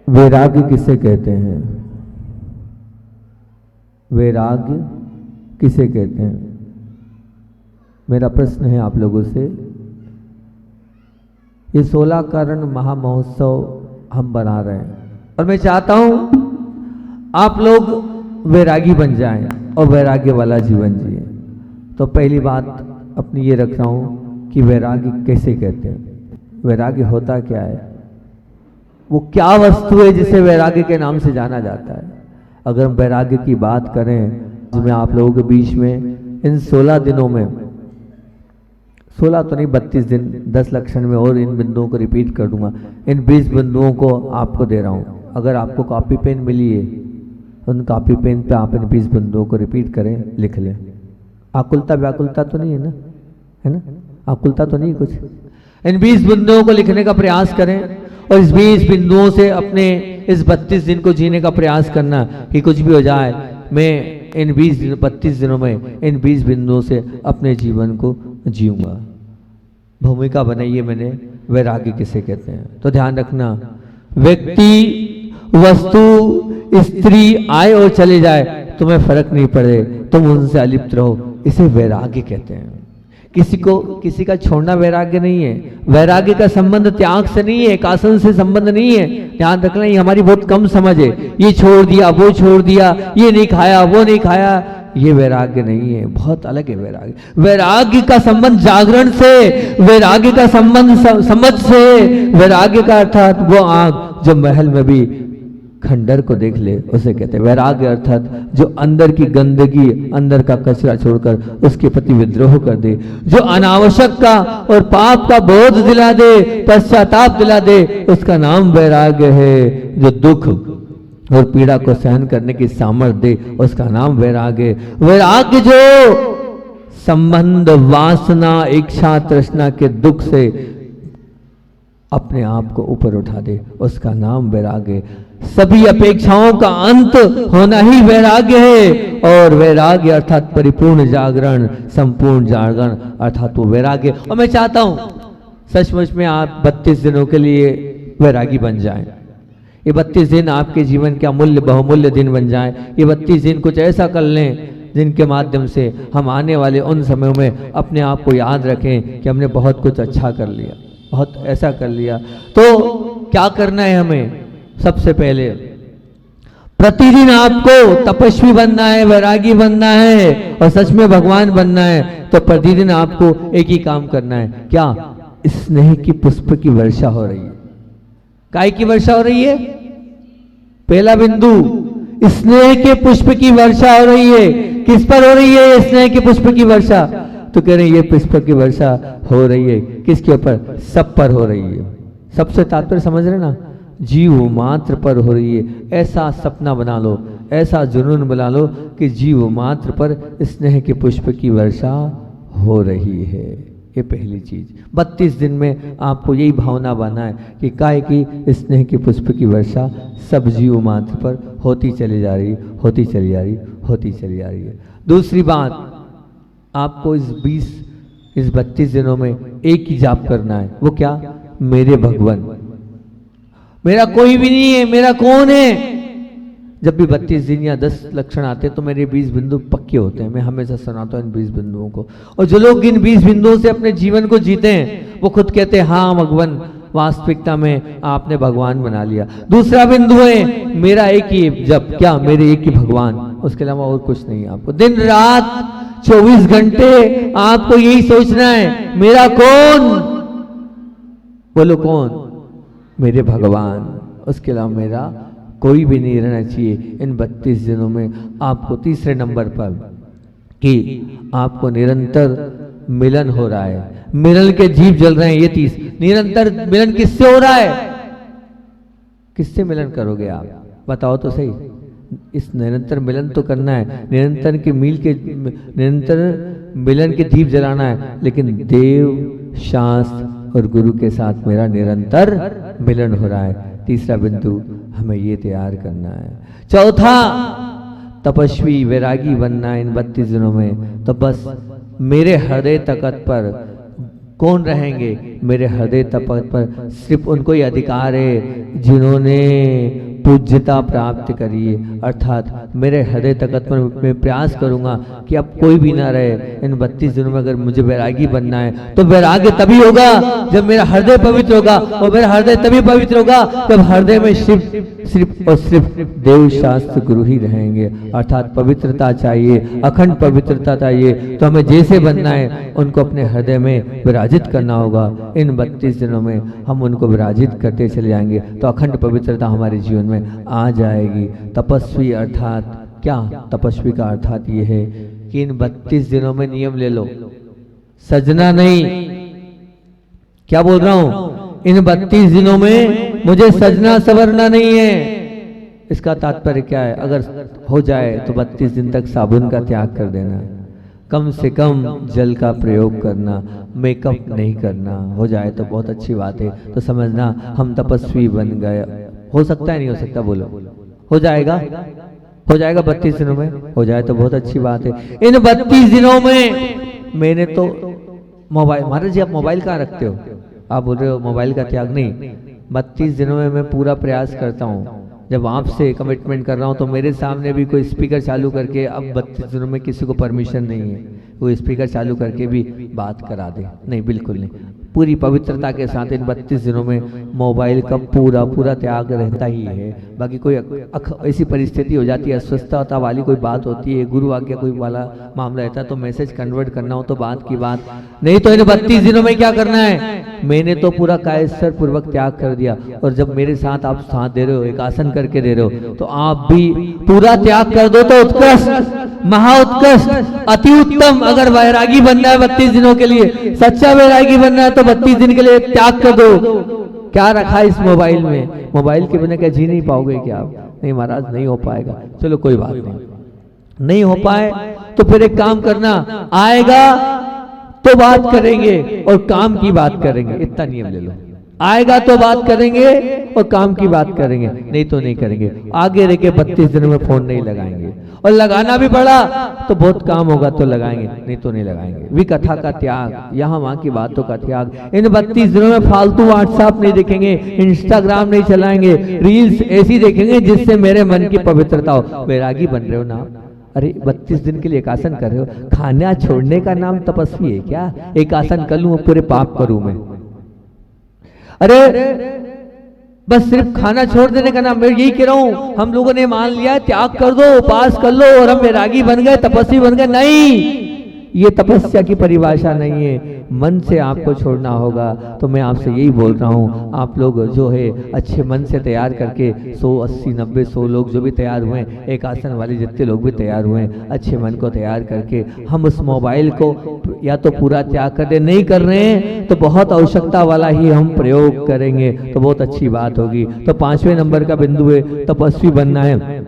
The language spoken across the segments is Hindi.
वैराग्य किसे कहते हैं? वैराग्य किसे कहते हैं? मेरा प्रश्न है आप लोगों से। ये 16 कारण महामहोत्सव हम बना रहे हैं और मैं चाहता हूं आप लोग वैरागी बन जाएं और वैराग्य वाला जीवन जिए। तो पहली बात अपनी ये रख रहा हूं कि वैराग्य कैसे कहते हैं, वैराग्य होता क्या है, वो क्या वस्तु है जिसे वैराग्य के नाम से जाना जाता है। अगर हम वैराग्य की बात करें तो मैं आप लोगों के बीच में इन 16 दिनों में, 16 तो नहीं 32 दिन 10 लक्षण में और इन बिंदुओं को रिपीट कर दूंगा। इन 20 बिंदुओं को आपको दे रहा हूं। अगर आपको कॉपी पेन मिली है उन कॉपी पेन पे आप इन 20 बिंदुओं को रिपीट करें, लिख लें। आकुलता व्याकुलता तो नहीं है ना, है ना? आकुलता तो नहीं कुछ। इन 20 बिंदुओं को लिखने का प्रयास करें और इस 20 बिंदुओं से अपने इस 32 दिन को जीने का प्रयास करना कि कुछ भी हो जाए मैं इन 32 दिनों में इन 20 बिंदुओं से अपने जीवन को जीऊंगा। भूमिका बनाइए मैंने वैराग्य किसे कहते हैं। तो ध्यान रखना, व्यक्ति, वस्तु, स्त्री आए और चले जाए तुम्हें फर्क नहीं पड़े, तुम उनसे अलिप्त रहो, इसे वैराग्य कहते हैं। किसी का छोड़ना वैराग्य नहीं है। वैराग्य का संबंध त्याग से नहीं है, एक आसन से संबंध नहीं है। ध्यान रखना, ये हमारी बहुत कम समझ है। ये छोड़ दिया, वो छोड़ दिया, ये नहीं खाया, वो नहीं खाया, ये वैराग्य नहीं है, बहुत अलग है वैराग्य। वैराग्य का संबंध जागरण से, वैराग्य का संबंध समझ से। वैराग्य का अर्थात वो आंख जो महल में भी खंडर को देख ले, उसे कहते हैं वैराग्य। अर्थात जो अंदर की गंदगी, अंदर का कचरा छोड़कर उसके प्रति विद्रोह कर दे, जो अनावश्यक का और पाप का बोध दिला दे, पश्चाताप दिला दे, उसका नाम वैराग्य है। जो दुख और पीड़ा को सहन करने की सामर्थ्य दे, उसका नाम वैराग्य। वैराग्य जो संबंध, वासना, इच्छा, तृष्णा के दुख से अपने आप को ऊपर उठा दे, उसका नाम वैराग्य। सभी अपेक्षाओं का अंत होना ही वैराग्य है। और वैराग्य अर्थात परिपूर्ण जागरण, संपूर्ण जागरण अर्थात वो वैराग्य। और मैं चाहता हूं सचमुच में आप 32 दिनों के लिए वैरागी बन जाएं। ये 32 दिन आपके जीवन के अमूल्य बहुमूल्य दिन बन जाएं। ये 32 दिन कुछ ऐसा कर लें जिनके माध्यम से हम आने वाले उन समयों में अपने आप को याद रखें कि हमने बहुत कुछ अच्छा कर लिया, बहुत ऐसा कर लिया। तो क्या करना है हमें? सबसे पहले प्रतिदिन आपको तपस्वी बनना है, वैरागी बनना है और सच में भगवान बनना है। तो प्रतिदिन आपको एक ही काम करना है। क्या? स्नेह की पुष्प की वर्षा हो रही है। काय की वर्षा हो रही है? पहला बिंदु, स्नेह के पुष्प की वर्षा हो रही है। किस पर हो रही है स्नेह के पुष्प की वर्षा? तो कह रहे हैं ये पुष्प की वर्षा हो रही है किसके ऊपर? सब पर हो रही है। सबसे तात्पर्य समझ रहे ना? जीव मात्र पर हो रही है। ऐसा सपना बना लो, ऐसा जुनून बना लो कि जीव मात्र पर स्नेह के पुष्प की वर्षा हो रही है। ये पहली चीज। 32 दिन में आपको यही भावना बना है कि काय की स्नेह के पुष्प की वर्षा सब जीव मात्र पर होती चली जा रही, होती चली जा रही, होती चली जा रही है। दूसरी बात, आपको इस 32 दिनों में एक ही जाप करना है। वो क्या? मेरे भगवान। मेरा कोई भी नहीं है, मेरा कौन है? जब भी 32 दिन या 10 लक्षण आते तो मेरे 20 बिंदु पक्के होते हैं। मैं हमेशा सुनाता हूँ इन 20 बिंदुओं को। और जो लोग इन 20 बिंदुओं से अपने जीवन को जीते हैं वो खुद कहते हैं हाँ भगवान, वास्तविकता में आपने भगवान बना लिया। दूसरा बिंदु है मेरा एक ही जब, क्या? मेरे एक ही भगवान, उसके अलावा और कुछ नहीं। आपको दिन रात 24 घंटे आपको यही सोचना है, मेरा कौन? बोलो कौन? मेरे भगवान। उसके अलावा मेरा कोई भी नहीं रहना चाहिए। इन 32 दिनों में आपको तीसरे नंबर पर कि आपको निरंतर मिलन हो रहा है, मिलन के जीव जल रहे हैं। ये निरंतर मिलन किससे हो रहा है? किससे मिलन करोगे आप? बताओ तो सही। इस निरंतर मिलन तो करना है, निरंतर मिलन के दीप जलाना है, लेकिन देव, शास्त्र और गुरु के साथ मेरा निरंतर मिलन हो रहा है। तीसरा बिंदु हमें ये तैयार करना है। चौथा, तपस्वी वैरागी बनना है इन 32 दिनों में। तो बस मेरे हृदय तकत पर कौन रहेंगे? मेरे हृदय तपक पर सिर्फ उनको ही अधिकार है जिन्होंने पूज्यता प्राप्त करी है। अर्थात मेरे हृदय तकत पर मैं प्रयास करूंगा कि अब कोई भी ना रहे। इन 32 दिनों में अगर मुझे वैरागी बनना है तो वैराग्य तभी होगा जब मेरा हृदय पवित्र होगा, और मेरा हृदय तभी पवित्र होगा जब हृदय में सिर्फ और सिर्फ देव शास्त्र गुरु ही रहेंगे। अर्थात पवित्रता चाहिए, अखंड पवित्रता चाहिए। तो हमें जैसे बनना है उनको अपने हृदय में विराजित करना होगा। इन 32 दिनों में हम उनको विराजित करते चले जाएंगे तो अखंड पवित्रता हमारे जीवन में आ जाएगी। तपस्वी अर्थात क्या? तपस्वी का अर्थात ये है कि इन 32 दिनों में नियम ले लो, सजना नहीं। क्या बोल रहा हूं? इन 32 दिनों में मुझे सजना संवरना नहीं है। इसका तात्पर्य क्या है? अगर हो जाए तो 32 दिन तक साबुन का त्याग कर देना, कम से कम जल का प्रयोग करना, मेकअप नहीं करना। हो जाए तो बहुत अच्छी बात है। तो समझना हम तपस्वी बन गए। हो सकता है नहीं हो सकता? बोलो। हो जाएगा? हो जाएगा 32 दिनों में? हो जाए तो बहुत अच्छी बात है। इन 32 दिनों में मैंने तो मोबाइल, महाराज जी आप मोबाइल कहाँ रखते हो? आप बोल रहे हो मोबाइल का त्याग नहीं। 32 दिनों में मैं पूरा प्रयास करता हूँ। जब आपसे कमिटमेंट कर रहा हूँ तो मेरे सामने भी कोई स्पीकर चालू करके, अब 32 दिनों में किसी को परमिशन नहीं है वो स्पीकर चालू करके भी बात करा दे, नहीं, बिल्कुल नहीं। पूरी पवित्रता के साथ इन 32 दिनों में मोबाइल का पूरा त्याग रहता ही है। बाकी कोई ऐसी परिस्थिति हो जाती है, अस्वस्थता वाली कोई बात होती है, गुरु आज्ञा कोई वाला मामला रहता है तो मैसेज कन्वर्ट करना हो तो बात की बात नहीं। तो इन 32 दिनों में क्या करना है? मैंने तो पूरा कायस्थ पूर्वक त्याग कर दिया। और जब मेरे साथ आप साथ दे रहे हो, एक आसन करके दे रहे हो, तो आप भी पूरा त्याग कर दो तो उत्कृष्ट, महाउत्कृष्ट, अति उत्तम। अगर वैरागी बनना है 32 दिनों के लिए, सच्चा वैरागी बनना है तो 32 दिन के लिए त्याग कर दो। क्या रखा है इस मोबाइल में? मोबाइल के बिना क्या जी नहीं पाओगे क्या आप? नहीं महाराज, नहीं हो पाएगा। चलो कोई बात नहीं हो पाए तो फिर एक काम करना, आएगा तो बात करेंगे और काम की बात करेंगे। इतना नियम ले लो। आएगा तो बात करेंगे और काम की बात करेंगे, नहीं तो नहीं करेंगे। आगे रह के 32 दिनों में फोन नहीं लगाएंगे, और लगाना भी पड़ा तो बहुत काम होगा तो लगाएंगे, नहीं तो नहीं लगाएंगे। विकथा का त्याग, यहाँ वहां की बातों का त्याग। इन 32 दिनों में फालतू व्हाट्सएप नहीं देखेंगे, इंस्टाग्राम नहीं चलाएंगे, रील्स ऐसी देखेंगे जिससे मेरे मन की पवित्रता हो। वैरागी बन रहे हो ना? अरे 32 दिन के लिए एक आसन कर रहे हो, खाना छोड़ने का नाम तपस्वी है क्या? एक आसन कर लूं पूरे पाप करूं मैं? अरे बस सिर्फ खाना छोड़ देने का नाम, मैं यही कह रहा हूं। हम लोगों ने मान लिया त्याग कर दो, उपास कर लो और हम वैरागी बन गए, तपस्वी बन गए। नहीं, ये तपस्या की परिभाषा नहीं है। मन से आपको छोड़ना होगा। तो मैं आपसे यही बोल रहा हूँ, आप लोग जो है अच्छे मन से तैयार करके 100, 80, 90, 100 लोग जो भी तैयार हुए, एक आसन वाले जितने लोग भी तैयार हुए, अच्छे मन को तैयार करके हम उस मोबाइल को या तो पूरा त्याग कर दे, नहीं कर रहे हैं तो बहुत आवश्यकता वाला ही हम प्रयोग करेंगे तो बहुत अच्छी बात होगी। तो 5वें नंबर का बिंदु है, तपस्वी बनना है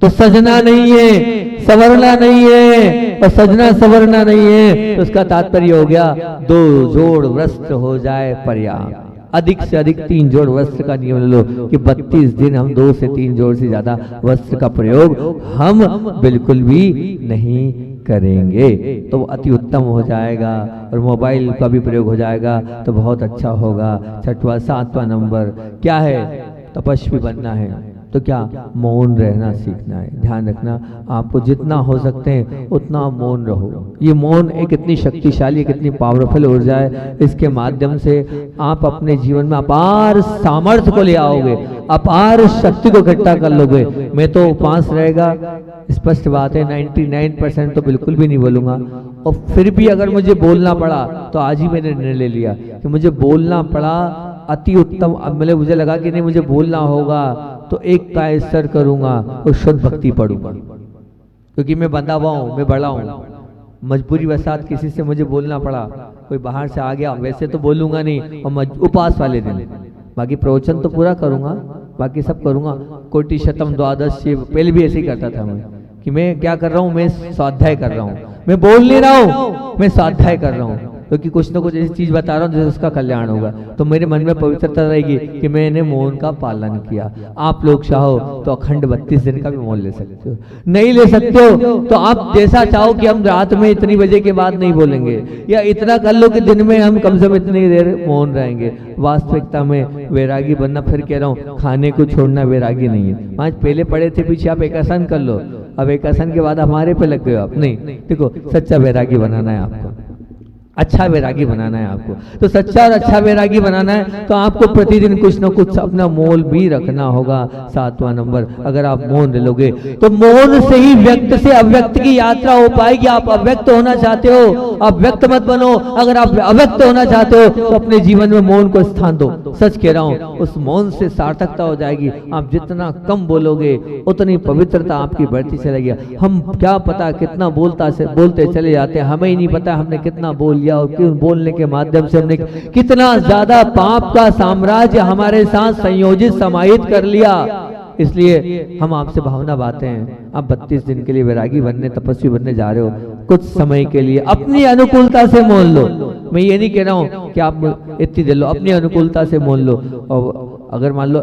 तो सजना नहीं है, संवरना नहीं है। और सजना संवरना नहीं है तो उसका तात्पर्य हो गया 2 जोड़ वस्त्र हो जाए पर्याप्त। अधिक से अधिक 3 जोड़ वस्त्र का नियम ले लो कि 32 दिन हम 2 से 3 जोड़ से ज्यादा वस्त्र का प्रयोग हम बिल्कुल भी नहीं करेंगे, तो अति उत्तम हो जाएगा। और मोबाइल का भी प्रयोग हो जाएगा तो बहुत अच्छा होगा। 6वां 7वां नंबर क्या है? तपस्वी बनना है तो क्या? मौन रहना सीखना है। ध्यान रखना, आपको जितना हो सकते हैं उतना मौन रहो। ये मौन एक इतनी शक्तिशाली, कितनी पावरफुल ऊर्जा है। इसके माध्यम से आप अपने जीवन में अपार सामर्थ्य को ले आओगे, अपार शक्ति को इकट्ठा कर लोगे। मैं तो उपवास रहेगा, स्पष्ट बात है, 99% तो बिल्कुल भी नहीं बोलूंगा। और फिर भी अगर मुझे बोलना पड़ा तो आज ही मैंने निर्णय ले लिया कि मुझे बोलना पड़ा, अति उत्तम। अब मुझे लगा कि नहीं मुझे बोलना होगा तो एक कायस्तर करूंगा और शुद्ध भक्ति पढ़ूंगा, क्योंकि मैं बंधा हुआ हूं, मैं बड़ा हूं। मजबूरी वसात किसी से मुझे बोलना पड़ा, कोई बाहर से आ गया, वैसे तो बोलूंगा नहीं। और उपास वाले दिन बाकी प्रवचन तो पूरा करूंगा, बाकी सब करूंगा। कोटि शतम द्वादश शिव, पहले भी ऐसे ही करता था मैं कि मैं क्या कर रहा हूँ, मैं स्वाध्याय कर रहा हूँ, मैं बोल नहीं रहा हूँ, मैं स्वाध्याय कर रहा हूँ। क्योंकि कुछ ना कुछ ऐसी चीज बता रहा हूँ जिससे उसका कल्याण होगा। तो मेरे मन में पवित्रता रहेगी कि मैंने मौन का पालन किया। आप लोग चाहो तो अखंड 32 दिन का भी मौन ले सकते हो, नहीं ले सकते हो तो आप जैसा चाहो कि हम रात में इतनी बजे के बाद नहीं बोलेंगे, या इतना कर लो कि दिन में हम कम से कम इतनी देर मौन रहेंगे। वास्तविकता में वैरागी बनना, फिर कह रहा हूँ, खाने को छोड़ना वैरागी नहीं है। आज पहले पड़े थे पीछे, आप एक आसन कर लो, अब एक आसन के बाद हमारे पे लग गए आप। नहीं, देखो सच्चा वैरागी बनाना है आपको, अच्छा वैरागी बनाना है आपको। तो सच्चा और अच्छा वैरागी बनाना है तो आपको प्रतिदिन कुछ ना कुछ अपना मोल भी रखना होगा। 7वां नंबर, अगर आप मौन लोगे तो मौन से ही व्यक्त से अव्यक्त की यात्रा हो पाएगी। आप अव्यक्त होना चाहते हो, आप व्यक्त मत बनो। अगर आप अव्यक्त होना चाहते हो तो अपने जीवन में मौन को स्थान दो। सच कह रहा हूं, उस मौन से सार्थकता हो जाएगी। आप जितना कम बोलोगे उतनी पवित्रता आपकी बढ़ती चलेगी। हम क्या पता कितना बोलते चले जाते हैं, हमें ही नहीं पता हमने कितना बोल लिया और क्यों बोलने के माध्यम से हमने कितना ज्यादा पाप का साम्राज्य हमारे साथ संयोजित समाहित कर लिया। इसलिए हम आपसे भावना बातें हैं, आप 32 दिन के लिए वैरागी बनने, तपस्वी बनने जा रहे हो। कुछ समय के लिए अपनी अनुकूलता से मोल लो। मैं ये नहीं कह रहा हूँ कि आप इतनी दे लो, अपनी अनुकूलता से मोल लो। और अगर मान लो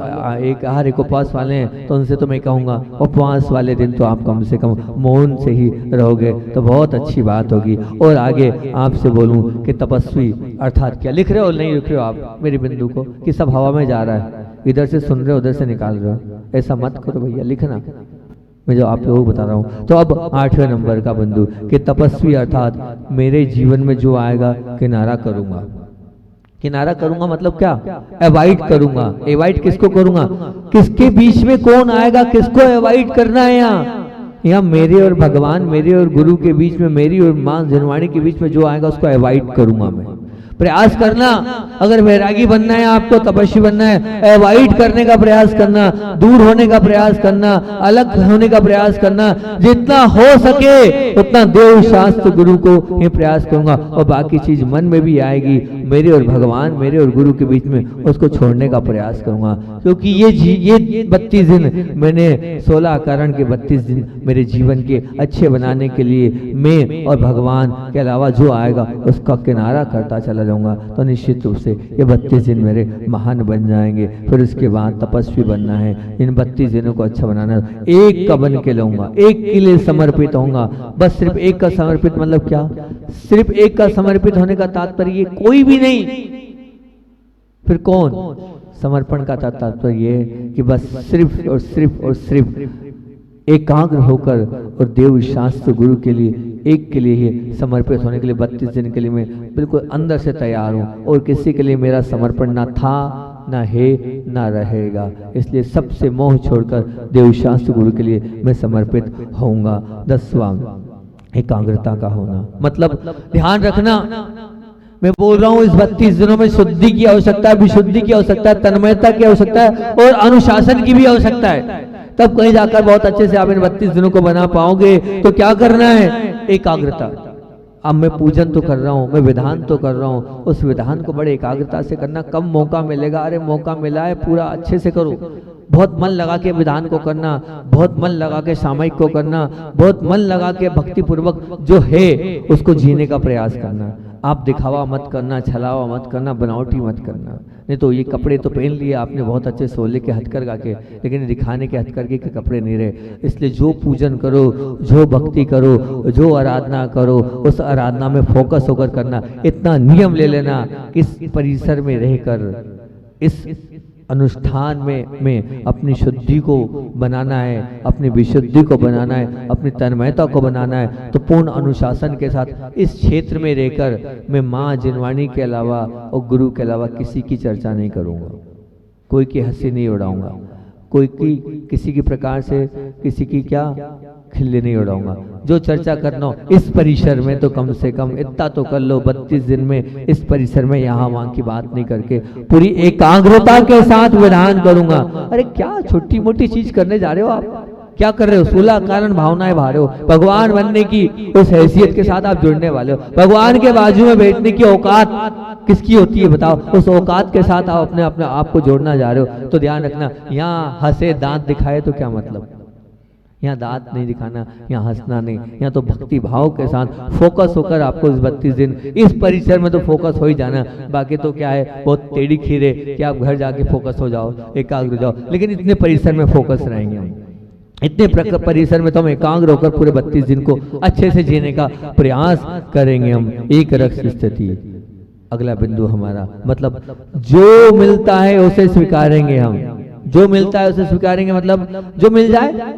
एक उपवास वाले हैं तो उनसे तो मैं कहूँगा उपवास वाले दिन तो आप कम से कम मौन से ही रहोगे तो बहुत अच्छी बात होगी। और आगे आपसे बोलूँ कि तपस्वी अर्थात क्या, लिख रहे हो नहीं लिख रहे हो आप मेरी बिंदु को कि सब हवा में जा रहा है, इधर से सुन रहे हो उधर से निकाल रहे हो, ऐसा मत करो भैया, लिखना मैं जो आप लोगों को बता रहा हूँ। तो अब 8वें नंबर का बिंदु कि तपस्वी अर्थात मेरे जीवन में जो आएगा किनारा करूंगा। किनारा करूंगा मतलब क्या, अवॉइड करूंगा। अवॉइड किसको करूंगा, किसके बीच में कौन आएगा, किसको अवॉइड करना है। यहाँ मेरे और भगवान, मेरे और गुरु के बीच में, मेरी और मां जनवाणी के बीच में जो आएगा उसको अवॉइड करूंगा मैं। प्रयास करना, अगर वैरागी बनना है आपको, तपस्वी बनना है, अवॉइड करने का प्रयास करना, दूर होने का प्रयास करना, अलग होने का प्रयास करना। जितना हो सके उतना देव शास्त्र गुरु को ये प्रयास करूंगा। और बाकी चीज मन में भी आएगी, मेरे और भगवान, मेरे और गुरु के बीच में, उसको छोड़ने का प्रयास करूंगा। क्योंकि ये 32 दिन मैंने 16 कारण के 32 दिन मेरे जीवन के अच्छे बनाने के लिए मैं और भगवान के अलावा जो आएगा उसका किनारा करता चला जाऊंगा। तो निश्चित रूप से ये 32 दिन मेरे महान बन जाएंगे। फिर उसके बाद तपस्वी बनना है, इन 32 दिनों को अच्छा बनाना है। एक का बन के लाऊंगा, एक के लिए समर्पित होऊंगा। बस सिर्फ एक का समर्पित मतलब क्या, सिर्फ एक का समर्पित होने का तात्पर्य कोई भी नहीं, फिर कौन, समर्पण का तात्पर्य ये कि बस सिर्फ और सिर्फ और सिर्फ एकाग्र होकर और देव शास्त्र गुरु के लिए, एक के लिए ही समर्पित होने के लिए 32 दिन के लिए मैं बिल्कुल अंदर से तैयार हूँ। और किसी के लिए मेरा समर्पण ना था, ना है, ना रहेगा। इसलिए सबसे मोह छोड़कर देव शास्त्र गुरु के लिए मैं समर्पित होऊंगा। 10वां एकाग्रता का होना, मतलब ध्यान रखना, मैं बोल रहा हूं इस 32 दिनों में शुद्धि की आवश्यकता है, विशुद्धि की आवश्यकता है, तन्मयता की आवश्यकता है और अनुशासन की भी आवश्यकता है। तब कहीं जाकर बहुत अच्छे से आप इन 32 दिनों को बना पाओगे। तो क्या करना है, एकाग्रता। अब मैं पूजन तो कर रहा हूँ, मैं विधान तो कर रहा हूँ, उस विधान को बड़े एकाग्रता से करना। कम मौका मिलेगा, अरे मौका मिला है पूरा अच्छे से करो। बहुत मन लगा के विधान को करना, बहुत मन लगा के सामयिक को करना, बहुत मन लगा के भक्ति पूर्वक जो है उसको जीने का प्रयास करना। आप दिखावा मत करना, छलावा मत करना, बनावटी मत करना। नहीं तो ये कपड़े तो पहन लिए आपने बहुत अच्छे सोले के हथकरघा के, लेकिन दिखाने के हथकरघे के कपड़े नहीं रहे। इसलिए जो पूजन करो, जो भक्ति करो, जो आराधना करो, उस आराधना में फोकस होकर करना। इतना नियम ले लेना, इस परिसर में रहकर इस अनुष्ठान में अपनी शुद्धि को बनाना है, अपनी विशुद्धि को बनाना है, अपनी तन्मयता को बनाना है। तो पूर्ण अनुशासन के साथ इस क्षेत्र में रहकर मैं माँ जिनवाणी के अलावा और गुरु के अलावा किसी की चर्चा नहीं करूँगा, कोई की हंसी नहीं उड़ाऊंगा, कोई की किसी की प्रकार से किसी की क्या खिल्ली नहीं उड़ाऊंगा। जो चर्चा करना हो इस परिसर में तो कम से कम इतना तो कर लो 32 दिन में, इस परिसर में यहाँ वहाँ की बात नहीं करके पूरी एकाग्रता के साथ विधान करूंगा। अरे क्या छोटी मोटी चीज करने जा रहे हो आप, क्या कर रहे हो, 16 कारण भावनाएं भा रहे हो। भगवान बनने की उस हैसियत के साथ आप जुड़ने वाले हो। भगवान के बाजू में बैठने की औकात किसकी होती है बताओ, उस औकात के साथ आप अपने आप को जोड़ना जा रहे हो। तो ध्यान रखना, यहाँ हंसे दांत दिखाए तो क्या मतलब, यहाँ दांत नहीं दिखाना, यहाँ हंसना नहीं, यहाँ तो भक्ति भाव के साथ फोकस होकर आपको इस 32 दिन इस परिसर में तो फोकस हो ही जाना। बाकी तो क्या है, बहुत टेढ़ी खीरे कि आप घर जाके फोकस हो जाओ, एकाग्र हो जाओ, लेकिन इतने परिसर में फोकस रहेंगे हम। इतने परिसर में तो हम एकाग्र होकर पूरे 32 दिन को अच्छे से जीने का प्रयास करेंगे हम। एक रस स्थिति। अगला बिंदु हमारा मतलब जो मिलता है उसे स्वीकारेंगे हम। जो मिलता है उसे स्वीकारेंगे मतलब जो मिल जाए,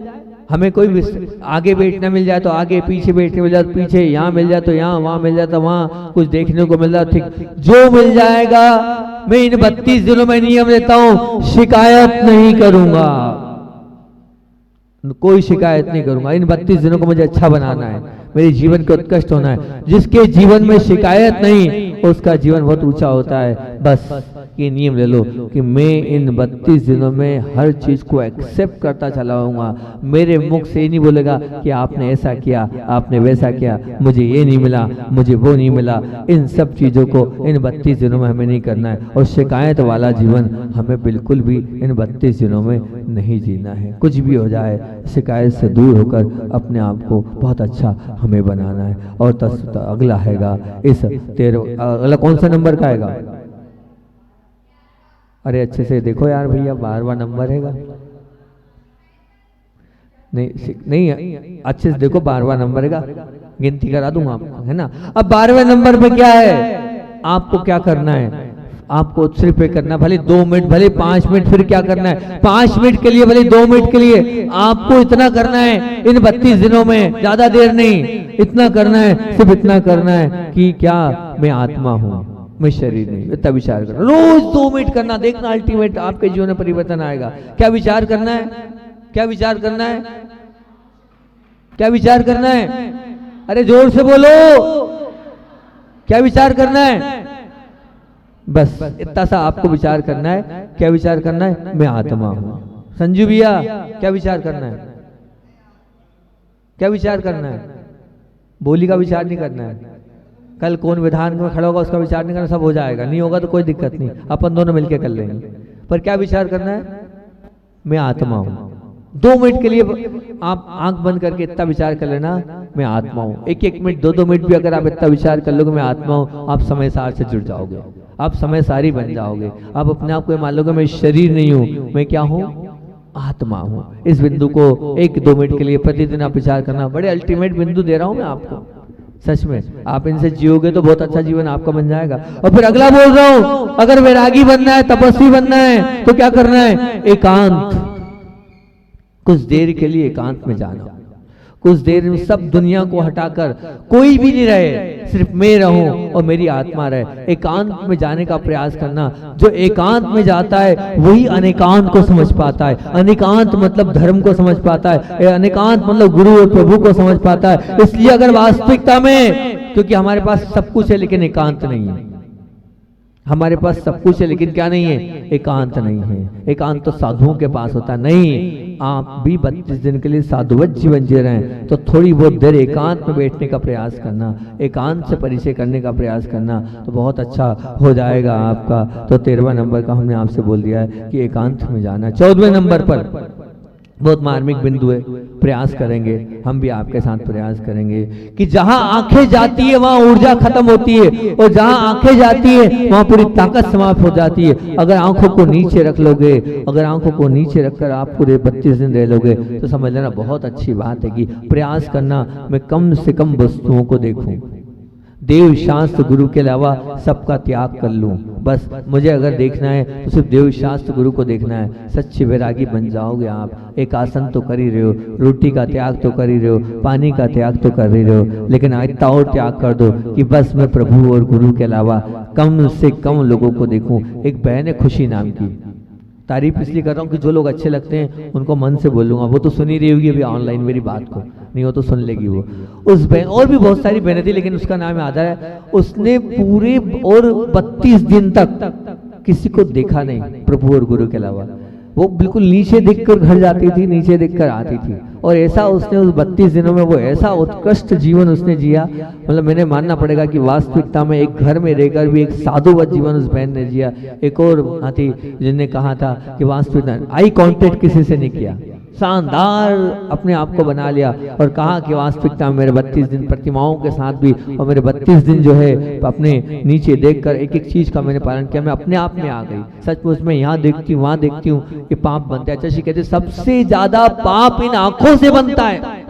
हमें कोई आगे बैठना मिल जाए तो आगे, पीछे बैठने मिल जाए तो पीछे, यहाँ मिल जाए तो यहाँ, वहां मिल जाए तो वहां, कुछ देखने को मिल जाए ठीक, जो मिल जाएगा। मैं इन 32 दिनों में नियम लेता हूं, शिकायत नहीं करूंगा, कोई शिकायत नहीं करूंगा। इन 32 दिनों को मुझे अच्छा बनाना है, मेरे जीवन को उत्कृष्ट होना है। जिसके जीवन में शिकायत नहीं उसका जीवन बहुत ऊंचा होता है। बस ये नियम ले लो कि मैं इन 32 दिनों में हर चीज को एक्सेप्ट करता चला आऊंगा। मेरे मुख से नहीं बोलेगा कि आपने ऐसा किया, आपने वैसा किया, मुझे ये नहीं मिला, मुझे वो नहीं मिला। इन सब चीजों को इन 32 दिनों में हमें नहीं करना है। और शिकायत वाला जीवन हमें बिल्कुल भी इन 32 दिनों में नहीं जीना है। कुछ भी हो जाए, शिकायत से दूर होकर अपने आप को बहुत अच्छा हमें बनाना है। और अगला हैगा इस 13, अगला कौन सा नंबर का आएगा? अरे अच्छे से देखो यार भैया, 12वां नंबर हैगा। नहीं अच्छे से देखो, 12वां नंबर हैगा, गिनती करा दूंगा आपको, है ना। अब 12वें नंबर पे क्या है, आपको क्या करना है? आपको सिर्फ ये करना, भले 2 मिनट, भले 5 मिनट, फिर क्या करना है? 5 मिनट के लिए, भले 2 मिनट के लिए, आपको इतना करना है इन 32 दिनों में, ज्यादा देर नहीं, इतना करना है, सिर्फ इतना करना है कि क्या मैं आत्मा हूं, मैं शरीर नहीं। इतना विचार करना, रोज 2 मिनट करना, देखना अल्टीमेट आपके जीवन में परिवर्तन आएगा। क्या विचार करना है? क्या विचार करना है? क्या विचार करना है? अरे जोर से बोलो, क्या विचार करना है? बस इतना सा आपको विचार करना है। क्या विचार करना है? मैं आत्मा हूं। संजू भैया क्या विचार करना है? क्या विचार करना है? बोली का विचार नहीं करना है। कल कौन विधान में खड़ा होगा उसका विचार नहीं करना, सब हो जाएगा। नहीं होगा तो कोई दिक्कत नहीं, अपन दोनों मिलकर कर लेंगे। पर क्या विचार करना है? मैं आत्मा हूं। 2 मिनट के लिए आप आंख बंद करके इतना विचार कर लेना, मैं आत्मा हूं। 1-1 मिनट, 2-2 मिनट भी अगर आप इतना विचार कर लोगे मैं आत्मा हूं, आप समय सार से जुड़ जाओगे, आप समय सारी बन जाओगे। आप अपने आप को मान लोगे मैं शरीर नहीं हूं, मैं क्या हूं? आत्मा हूं। इस बिंदु को 1-2 मिनट के लिए प्रतिदिन आप विचार करना। बड़े अल्टीमेट बिंदु दे रहा हूं मैं आपको, सच में। आप इनसे जियोगे तो बहुत अच्छा जीवन आपका बन जाएगा। और फिर अगला बोल रहा हूं, अगर वैरागी बनना है, तपस्वी बनना है तो क्या करना है? एकांत। कुछ देर के लिए एकांत में जाना, कुछ देर में सब दुनिया को हटाकर कोई भी नहीं रहे, सिर्फ मैं रहूं और मेरी आत्मा रहे। एकांत में जाने का प्रयास करना। जो एकांत में जाता है वही अनेकांत को समझ पाता है। अनेकांत मतलब धर्म को समझ पाता है, अनेकांत मतलब गुरु और प्रभु को समझ पाता है। इसलिए अगर वास्तविकता में, क्योंकि हमारे पास सब कुछ है लेकिन एकांत नहीं है, हमारे पास सब कुछ है लेकिन क्या नहीं है? एकांत नहीं है। एकांत तो साधुओं के पास होता नहीं। आप भी 32 दिन के लिए साधुवत जीवन जी रहे हैं तो थोड़ी बहुत देर एकांत में बैठने का प्रयास करना, एकांत से परिचय करने का प्रयास करना तो बहुत अच्छा हो जाएगा आपका। तो 13वां नंबर का हमने आपसे बोल दिया है कि एकांत में जाना। 14वें नंबर पर बहुत मार्मिक बिंदु है, प्रयास करेंगे, हम भी आपके साथ प्रयास करेंगे कि जहां आंखें जाती है वहां ऊर्जा खत्म होती है, और जहां आंखें जाती है वहां पूरी ताकत समाप्त हो जाती है। अगर आंखों को नीचे रख लोगे, अगर आंखों को नीचे रखकर आप पूरे 32 दिन रह लोगे तो समझ लेना बहुत अच्छी बात है कि प्रयास करना मैं कम से कम वस्तुओं को देखूं, देव शास्त्र गुरु के अलावा सबका त्याग कर लूं। बस मुझे अगर देखना है तो सिर्फ देव शास्त्र गुरु को देखना है। सच्चे वैरागी बन जाओगे आप। एक आसन तो कर ही रहे हो, रोटी का त्याग तो कर ही रहे हो, पानी का त्याग तो कर ही रहे हो, लेकिन इतना और त्याग कर दो कि बस मैं प्रभु और गुरु के अलावा कम से कम लोगों को देखूं। एक बहन है खुशी नाम की, तारीफ इसलिए कर रहा हूँ कि जो लोग अच्छे लगते हैं उनको मन से बोलूंगा। वो तो सुन ही रही होगी अभी ऑनलाइन मेरी बात को, नहीं हो तो सुन लेगी वो। उस बहन, और भी बहुत सारी बहनें थी लेकिन उसका नाम याद है, उसने पूरे और 32 दिन तक किसी को देखा नहीं प्रभु और गुरु के अलावा। वो बिल्कुल नीचे दिखकर घर जाती थी, नीचे दिखकर आती थी, और ऐसा उसने उस 32 दिनों में वो ऐसा उत्कृष्ट जीवन उसने जिया। मतलब मैंने मानना पड़ेगा कि वास्तविकता में एक घर में रहकर भी एक साधुवत जीवन उस बहन ने जिया। एक और थी जिनने कहा था कि वास्तविकता आई कांटेक्ट किसी से नहीं किया, शानदार अपने आप को बना लिया और कहा कि वास्तविकता में मेरे 32 दिन प्रतिमाओं के साथ भी और मेरे 32 दिन जो है अपने नीचे देखकर एक एक चीज का मैंने पालन किया, मैं अपने आप में आ गई। सचमुच में यहाँ देखती हूँ वहां देखती हूँ कि पाप बनता है। चशी कहते सबसे ज्यादा पाप इन आंखों से बनता है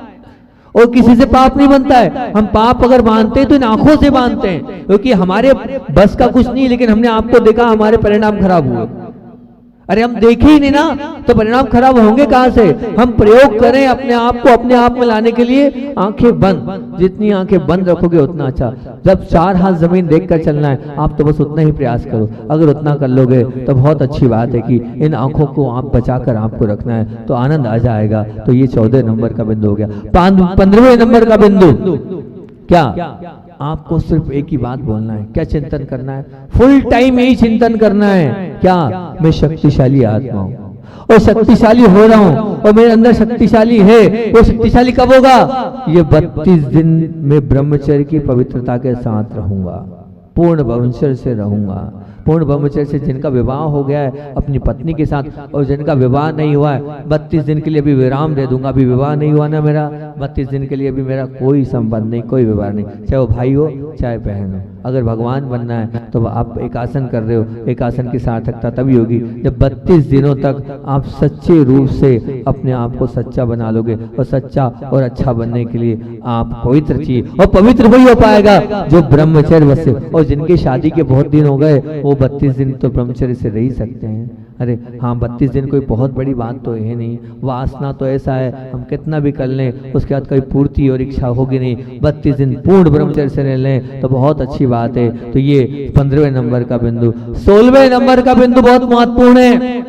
और किसी से पाप नहीं बनता है। हम पाप अगर मानते हैं तो इन आंखों से मानते हैं, क्योंकि हमारे बस का कुछ नहीं, लेकिन हमने आपको देखा हमारे परिणाम खराब हुए। अरे हम देखे ही नहीं ना तो परिणाम खराब होंगे कहां से। हम प्रयोग करें अपने आप को अपने आप में लाने के लिए, आंखें बंद, जितनी आंखें बंद रखोगे उतना अच्छा। जब 4 हाथ जमीन देखकर चलना है आप तो बस उतना ही प्रयास करो, अगर उतना कर लोगे तो बहुत अच्छी बात है कि इन आंखों को आप बचाकर आपको रखना है तो आनंद आ जाएगा। तो ये 14 नंबर का बिंदु हो गया। 15वें नंबर का बिंदु क्या, आपको सिर्फ एक ही बात बोलना है। क्या चिंतन करना है? फुल टाइम यही चिंतन करना है। क्या, मैं शक्तिशाली आत्मा हूं और शक्तिशाली हो रहा हूं और मेरे अंदर शक्तिशाली है। वो शक्तिशाली कब होगा? ये 32 दिन में ब्रह्मचर्य की पवित्रता के साथ रहूंगा, पूर्ण ब्रह्मचर्य से रहूंगा। पूर्ण ब्रह्मचर्य से जिनका विवाह हो गया है अपनी पत्नी के साथ, और जिनका विवाह नहीं हुआ है 32 दिन के लिए अभी विराम दे दूंगा। अभी विवाह नहीं हुआ ना मेरा, 32 दिन के लिए अभी मेरा कोई संबंध नहीं, कोई विवाह नहीं, चाहे वो भाई हो चाहे बहन हो। अगर भगवान बनना है तो आप एक आसन कर रहे हो, एक आसन की सार्थकता तभी होगी जब 32 दिनों तक आप सच्चे रूप से अपने आप को सच्चा बना लोगे। और सच्चा और अच्छा बनने के लिए आप पवित्र चाहिए, और पवित्र वही हो पाएगा जो ब्रह्मचर्य बसे। और जिनकी शादी के बहुत दिन हो गए वो 32 दिन तो ब्रह्मचर्य से रह ही सकते हैं। अरे हाँ, 32 दिन कोई बहुत बड़ी बात तो है नहीं। वासना तो ऐसा है हम कितना भी कर लें उसके बाद कोई पूर्ति और इच्छा होगी नहीं। 32 दिन पूर्ण ब्रह्मचर्य से रह लें तो बहुत अच्छी बात है। तो ये 15वें नंबर का बिंदु। 16वें नंबर का बिंदु बहुत महत्वपूर्ण है।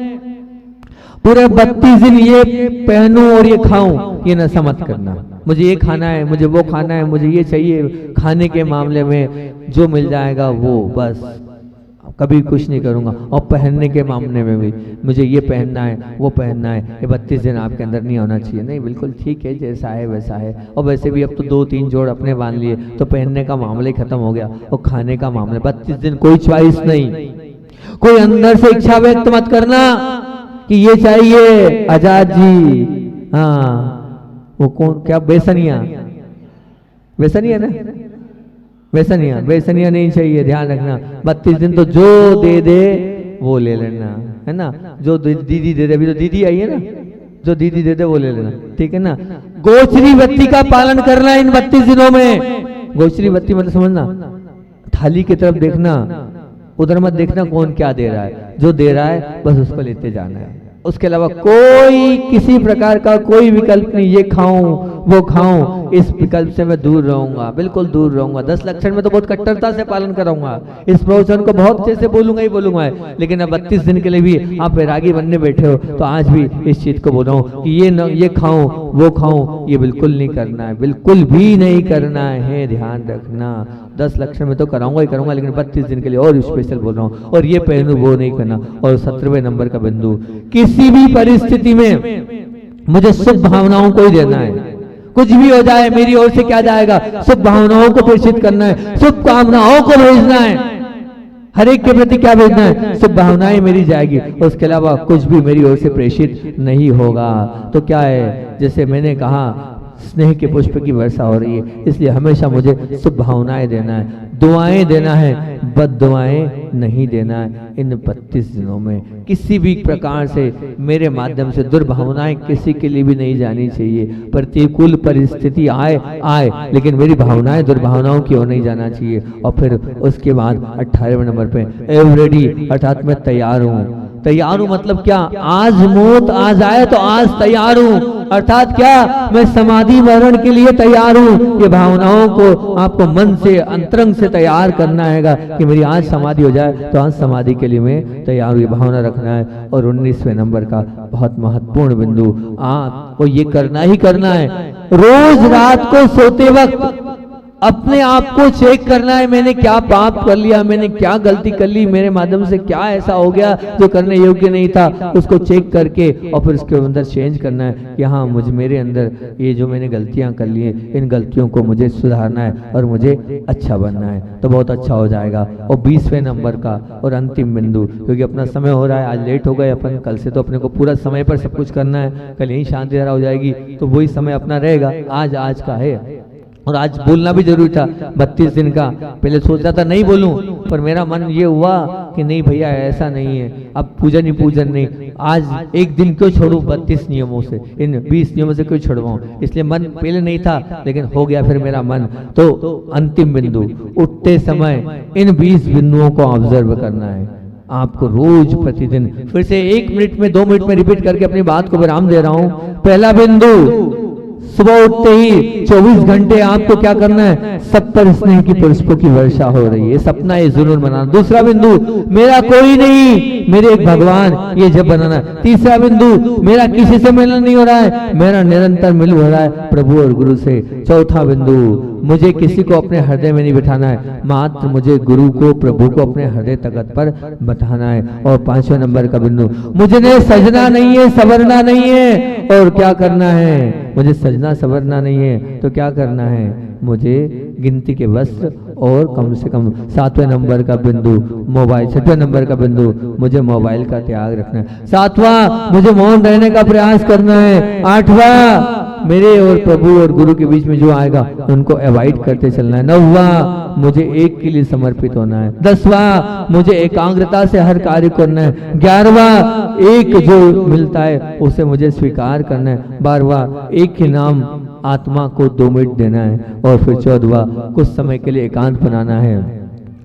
पूरे 32 दिन ये पहनूं और ये खाऊं, ये नशा मत करना। मुझे ये खाना है, मुझे वो खाना है, मुझे ये चाहिए। खाने के मामले में जो मिल जाएगा वो बस, कभी कुछ नहीं करूंगा। और पहनने के मामले में भी मुझे ये पहनना है वो पहनना है, ये 32 दिन आपके अंदर नहीं होना चाहिए। नहीं, बिल्कुल ठीक है, जैसा है वैसा है। और वैसे भी अब तो 2-3 जोड़ अपने बांध लिए तो पहनने का मामला ही खत्म हो गया। और खाने का मामला 32 दिन कोई च्वाइस नहीं, कोई अंदर से इच्छा व्यक्त मत करना कि ये चाहिए। आजाद जी, हाँ वो कौन, क्या बेसनिया, बेसनिया ना, बेसनिया, बेसनिया नहीं चाहिए, ध्यान रखना। 32 दिन तो जो दे दे वो ले लेना, है ना। जो दीदी दे दे, अभी तो दीदी आई है ना, जो दीदी दे दे वो ले लेना, ठीक है ना। गोचरी बत्ती का पालन करना इन 32 दिनों में। गोचरी बत्ती मतलब समझना, थाली की तरफ देखना, उधर मत देखना कौन क्या दे रहा है। जो दे रहा है बस उसको लेते जाना है, उसके अलावा कोई किसी प्रकार का कोई विकल्प नहीं। ये खाऊं वो खाऊं, इस विकल्प से मैं दूर रहूंगा, बिल्कुल दूर रहूंगा। 10 लक्षण में तो बहुत कट्टरता से पालन कराऊंगा, इस प्रवचन को बहुत अच्छे से बोलूंगा ही बोलूंगा। लेकिन अब 32 दिन के लिए भी आप वैरागी बनने बैठे हो तो आज भी इस चीज को बोल रहा हूँ कि ये खाऊं वो खाऊं, ये बिल्कुल नहीं करना है, बिल्कुल भी नहीं करना है। ध्यान रखना, 10 लक्षण में तो कराऊंगा ही करूंगा, लेकिन 32 दिन के लिए और स्पेशल बोल रहा हूँ। और ये पहनू वो नहीं करना। और 17वें नंबर का बिंदु, किसी भी परिस्थिति में मुझे शुभ भावनाओं को ही देना है। कुछ भी हो जाए मेरी ओर से क्या जाएगा, शुभ भावनाओं को प्रेषित करना है, शुभ कामनाओं को भेजना है। हर एक के प्रति क्या भेजना है, शुभ भावनाएं मेरी जाएगी, उसके अलावा कुछ भी मेरी ओर से प्रेषित नहीं होगा। तो क्या है, जैसे मैंने कहा स्नेह के पुष्प की वर्षा हो रही है, इसलिए हमेशा मुझे शुभ भावनाएं देना है, दुआएं देना है, बद दुआएं नहीं देना है। इन 32 दिनों में किसी भी प्रकार से मेरे माध्यम से दुर्भावनाएं किसी के लिए भी नहीं जानी चाहिए। प्रतिकूल परिस्थिति आए लेकिन मेरी भावनाएं दुर्भावनाओं की ओर नहीं जाना चाहिए। और फिर उसके बाद 18वें नंबर पे एवरेडी, अर्थात मैं तैयार हूँ। तैयार हूं मतलब क्या, आज मौत आ जाए तो आज तैयार हूं, अर्थात क्या, मैं समाधि मरण के लिए तैयार हूं। ये भावनाओं को आपको मन से अंतरंग से तैयार करना है कि मेरी आज समाधि हो जाए तो आज समाधि के लिए मैं तैयार हूं, ये भावना रखना है। और 19वें नंबर का बहुत महत्वपूर्ण बिंदु, आपको ये करना ही करना है। रोज रात को सोते वक्त अपने आप को चेक करना है, मैंने क्या पाप कर लिया, मैंने क्या गलती कर ली, मेरे माध्यम से क्या ऐसा हो गया जो करने योग्य नहीं था, उसको चेक करके और फिर उसके अंदर चेंज करना है कि हाँ मुझे मेरे अंदर ये जो मैंने गलतियां कर ली हैं, इन गलतियों को मुझे सुधारना है और मुझे अच्छा बनना है, तो बहुत अच्छा हो जाएगा। और 20वें नंबर का और अंतिम बिंदु, क्योंकि अपना समय हो रहा है, आज लेट हो गए अपन, कल से तो अपने को पूरा समय पर सब कुछ करना है, कल यही शांति धारा हो जाएगी, तो वही समय अपना रहेगा, आज का है। और आज बोलना भी जरूरी था 32 दिन का, पहले सोचा था नहीं बोलूं, पर मेरा मन ये हुआ कि नहीं भैया ऐसा नहीं है, अब पूजन ही पूजन नहीं, आज एक दिन क्यों छोड़ूं 32 नियमों से, इन 20 नियमों से क्यों छुड़वाऊं, इसलिए मन पहले नहीं था लेकिन हो गया फिर मेरा मन। तो अंतिम बिंदु, उठते समय इन 20 बिंदुओं को ऑब्जर्व करना है आपको रोज प्रतिदिन। फिर से 1 मिनट में 2 मिनट में रिपीट करके अपनी बात को विराम दे रहा हूं। पहला बिंदु, सुबह उठते ही 24 घंटे आपको क्या करना है, सब पर स्नेह की पुष्पों की वर्षा हो रही है, सपना ये जरूर बनाना। दूसरा बिंदु, मेरा कोई नहीं, मेरे एक भगवान, ये जब बनाना। तीसरा बिंदु, मेरा किसी से मिलना नहीं हो रहा है, मेरा निरंतर मिल हो रहा है प्रभु और गुरु से। चौथा बिंदु, मुझे किसी को अपने हृदय में नहीं बिठाना है, मात्र मुझे गुरु को, प्रभु को अपने हृदय तख्त पर बैठाना है। और 5वें नंबर का बिंदु, मुझे ने सजना नहीं है, संवरना नहीं है, और क्या करना है, मुझे सजना संवरना नहीं है तो क्या करना है, मुझे गिनती के वस्त्र और कम से कम 7वें नंबर का बिंदु मोबाइल, 6वें नंबर का बिंदु, मुझे मोबाइल का त्याग रखना है। 7वां, मुझे मौन रहने का प्रयास करना है। 8वां, मेरे और प्रभु और गुरु के बीच में जो आएगा उनको अवॉइड करते चलना है। 9वां, मुझे एक के लिए समर्पित होना है। 10वां, मुझे एकाग्रता से हर कार्य करना है। 11वां, एक जो मिलता है उसे मुझे स्वीकार करना है। 12वां, एक ही नाम आत्मा को 2 मिनट देना है। और फिर 14वां, कुछ समय के लिए एकांत बनाना है।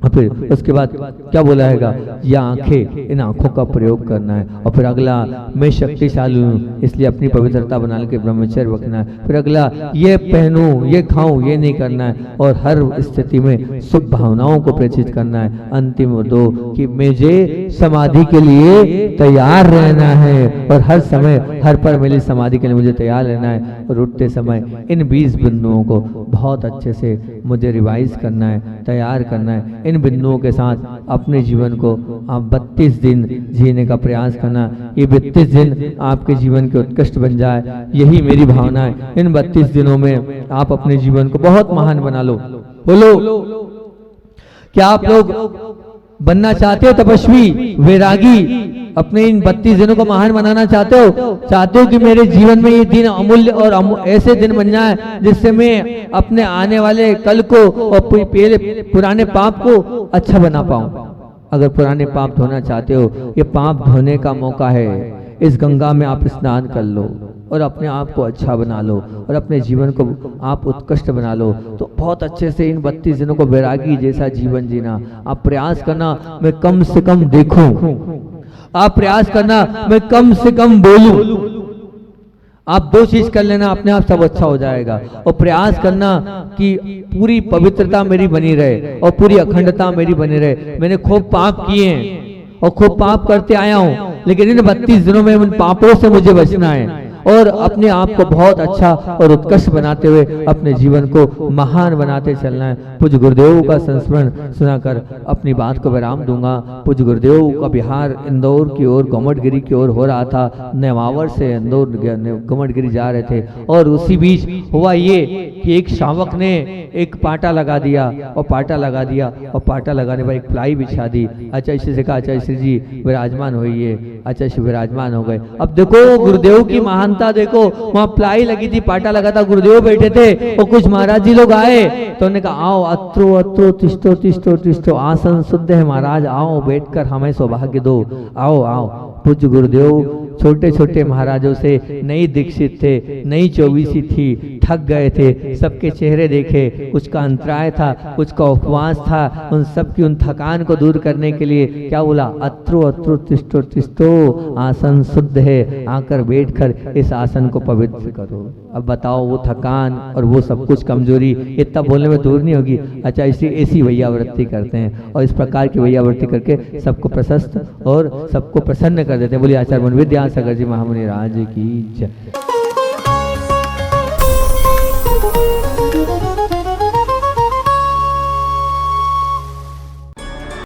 और फिर उसके बाद क्या बोला हैगा, ये आंखें, इन आंखों का प्रयोग करना है। और फिर अगला, मैं शक्तिशाली हूँ इसलिए अपनी पवित्रता बना के ब्रह्मचर्य रखना है। फिर अगला, ये पहनूं, ये खाऊं, ये नहीं करना है, और हर स्थिति में शुभ भावनाओं को प्रेषित करना है। अंतिम 2, कि मुझे समाधि के लिए तैयार रहना है, और हर समय हर पर मेरी समाधि के लिए मुझे तैयार रहना है। और उठते समय इन 20 बिंदुओं को बहुत अच्छे से मुझे रिवाइज करना है, तैयार करना है। इन बिंदुओं के साथ अपने जीवन को आप 32 दिन जीने का प्रयास करना। ये 32 दिन आपके जीवन के उत्कृष्ट बन जाए, यही मेरी भावना है। इन 32 दिनों में आप अपने जीवन को बहुत महान बना लो। बोलो, क्या आप लोग बनना चाहते हो तपस्वी, वैरागी, अपने इन 32 दिनों को महान बनाना चाहते हो कि मेरे जीवन में ये दिन अमूल्य और ऐसे दिन बन जाए जिससे मैं अपने आने वाले कल को और पहले पुराने पाप को अच्छा बना पाऊं। अगर पुराने पाप धोना चाहते हो, ये पाप धोने का मौका है। इस गंगा में आप स्नान कर लो और अपने आप को अच्छा बना लो और अपने जीवन को आप उत्कृष्ट बना लो। तो बहुत अच्छे से इन 32 दिनों को वैरागी जैसा जीवन जीना। आप प्रयास करना मैं कम से कम देखूं, आप प्रयास करना मैं कम से कम बोलूं। आप 2 चीज कर लेना, अपने आप सब अच्छा हो जाएगा। और प्रयास करना कि पूरी पवित्रता मेरी बनी रहे और पूरी अखंडता मेरी बनी रहे। मैंने खूब पाप किए हैं और खूब पाप करते आया हूं, लेकिन इन 32 दिनों में उन पापों से मुझे बचना है और अपने आप को बहुत अच्छा और उत्कृष्ट बनाते हुए अपने जीवन को महान बनाते चलना है। पूज्य गुरुदेव का संस्मरण सुनाकर अपनी बात को विराम दूंगा। पूज्य गुरुदेव का बिहार इंदौर की ओर, गोमटगिरी की ओर हो रहा था। नेमावर से इंदौर गोमटगिरी जा रहे थे और उसी बीच हुआ ये कि एक शावक ने एक पाटा लगा दिया और पाटा लगाने पर एक प्लाई बिछा दी। आचार्य श्री से कहा, आचार्य श्री जी विराजमान होइए। आचार्य श्री विराजमान हो गए। अब देखो गुरुदेव की महानता देखो, वहां प्लाई लगी थी, पाटा लगा था, गुरुदेव बैठे थे और कुछ महाराज जी लोग आए तो उन्होंने कहा, आओ अत्रो अत्रो तिष्ठो तिष्ठो तिष्ठो, आसन शुद्ध है महाराज, आओ बैठकर हमें सौभाग्य दो, आओ आओ। पूज्य गुरुदेव छोटे छोटे महाराजों से नई दीक्षित थे, नई 24 थी, थक गए थे। सबके चेहरे देखे, कुछ का अंतराय था, कुछ का उपवास था। उन सब की उन थकान को दूर करने के लिए क्या बोला, अत्रो अत्रो तिष्ठो तिष्ठो, आसन शुद्ध है, आकर बैठकर इस आसन को पवित्र करो। अब बताओ वो थकान और वो सब कुछ कमजोरी इतना बोलने में दूर नहीं होगी। अच्छा, इसलिए ऐसी वैयावृत्ति करते हैं और इस प्रकार की वैयावृत्ति करके सबको प्रशस्त और सबको प्रसन्न कर देते हैं। बोलिए आचार्य विद्यासागर जी महामुनि राज की जय।